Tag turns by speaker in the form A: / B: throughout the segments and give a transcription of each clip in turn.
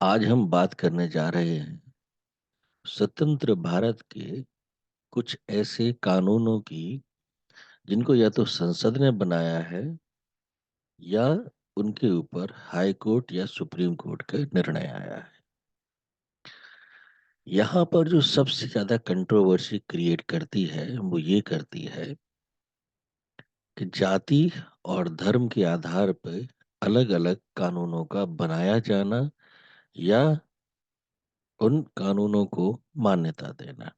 A: आज हम बात करने जा रहे हैं स्वतंत्र भारत के कुछ ऐसे कानूनों की जिनको या तो संसद ने बनाया है या उनके ऊपर हाई कोर्ट या सुप्रीम कोर्ट का निर्णय आया है। यहाँ पर जो सबसे ज्यादा कंट्रोवर्सी क्रिएट करती है वो ये करती है कि जाति और धर्म के आधार पर अलग अलग कानूनों का बनाया जाना या उन कानूनों को मान्यता देना।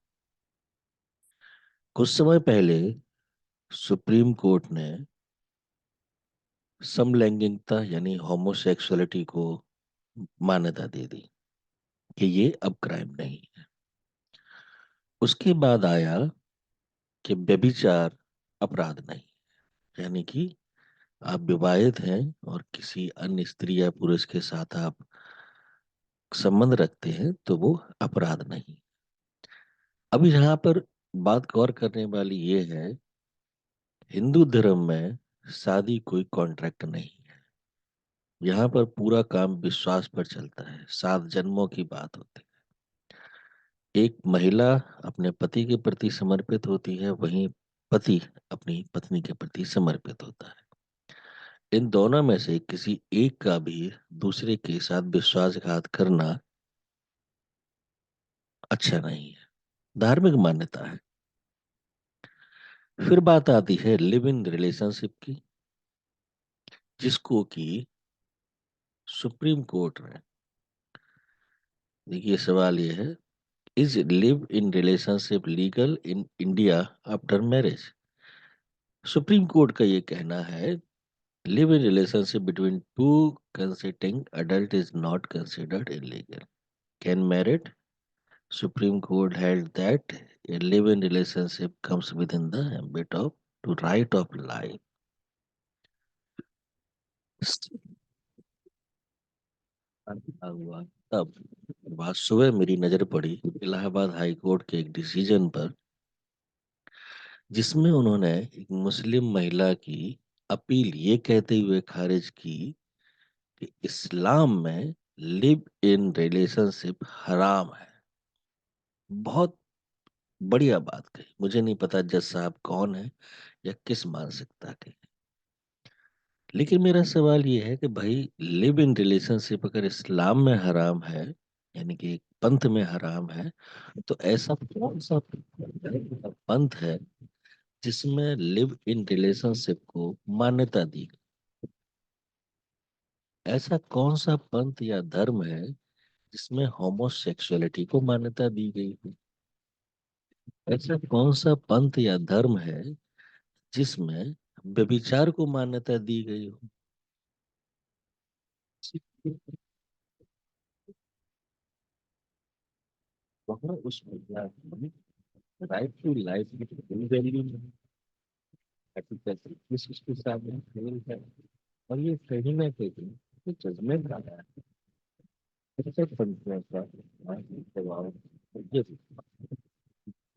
A: कुछ समय पहले सुप्रीम कोर्ट ने समलैंगिकता यानी होमोसेक्सुअलिटी को मान्यता दे दी कि ये अब क्राइम नहीं है। उसके बाद आया कि व्यभिचार अपराध नहीं, यानी कि आप विवाहित हैं और किसी अन्य स्त्री या पुरुष के साथ आप संबंध रखते हैं तो वो अपराध नहीं। अभी यहाँ पर बात गौर करने वाली ये है, हिंदू धर्म में शादी कोई कॉन्ट्रैक्ट नहीं है। यहाँ पर पूरा काम विश्वास पर चलता है, 7 जन्मों की बात होती है। एक महिला अपने पति के प्रति समर्पित होती है, वहीं पति अपनी पत्नी के प्रति समर्पित होता है। इन दोनों में से किसी एक का भी दूसरे के साथ विश्वासघात करना अच्छा नहीं है, धार्मिक मान्यता है। फिर बात आती है लिव इन रिलेशनशिप की, जिसको कि सुप्रीम कोर्ट ने, देखिए सवाल ये है, is live in relationship legal in India after marriage. Supreme court का ये कहना है, live in relationship between two consenting adult is not considered illegal. Can merit? Supreme Court held that a live-in relationship comes within the ambit of to right of life. हुआ तब बात सुबह मेरी नजर पड़ी इलाहाबाद हाई कोर्ट के एक decision पर, जिसमें उन्होंने एक मुस्लिम महिला की अपील ये कहते हुए खारिज की कि इस्लाम में लिव इन रिलेशनशिप हराम है। बहुत बढ़िया बात कही। मुझे नहीं पता जज साहब कौन है या किस मानसिकता के, लेकिन मेरा सवाल ये है कि भाई लिव इन रिलेशनशिप अगर इस्लाम में हराम है, यानी कि एक पंथ में हराम है, तो ऐसा कौन सा पंथ है जिसमें लिव इन रिलेशनशिप को मान्यता दी गई? ऐसा कौन सा पंथ या धर्म है जिसमें होमोसेक्सुअलिटी को मान्यता दी गई है? ऐसा कौन सा पंथ या धर्म है जिसमें व्यभिचार को मान्यता दी गई हो? वहाँ उस महिला को राइट टू लाइफ की कोई वैल्यू नहीं, एथिकल इस उसके सामने फेल है। और ये कहीं ना कहीं ये जजमेंट आया है, ऐसे पंथों का दबाव, ये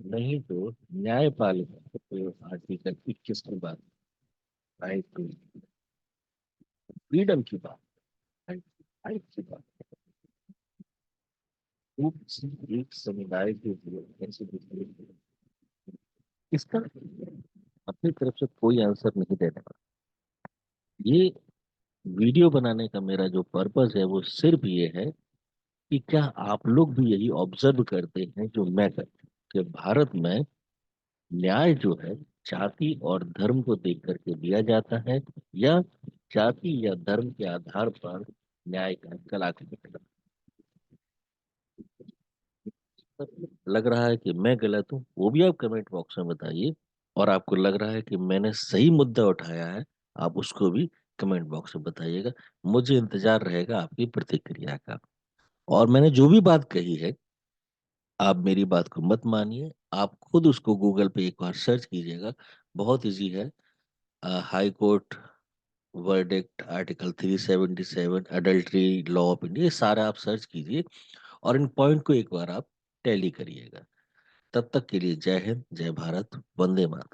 A: नहीं तो न्यायपालिका तो आर्टिकल 21 की बात, राइट टू फ्रीडम की बात, राइट राइट की बात, वो किसी एक समुदाय के लिए कैसे दूसरे इसका अपनी तरफ से कोई आंसर नहीं देने वाला। ये वीडियो बनाने का मेरा जो पर्पस है वो सिर्फ ये है कि क्या आप लोग भी यही ऑब्जर्व करते हैं जो मैं करता हूँ, कि भारत में न्याय जो है जाति और धर्म को देख करके दिया जाता है, या जाति या धर्म के आधार पर न्याय का कलाकृति। लग रहा है कि मैं गलत हूँ वो भी आप कमेंट बॉक्स में बताइए, और आपको लग रहा है कि मैंने सही मुद्दा उठाया है, आप उसको भी कमेंट बॉक्स में बताइएगा। मुझे इंतजार रहेगा आपकी प्रतिक्रिया का। और मैंने जो भी बात कही है, आप मेरी बात को मत मानिए, आप खुद उसको गूगल पे एक बार सर्च कीजिएगा। बहुत इजी है। High court verdict article 377 adultery law of India, ये सारा आप सर्च कीजिए और इन पॉइंट को एक बार आप टैली करिएगा। तब तक के लिए जय हिंद, जय भारत, वंदे मातरम।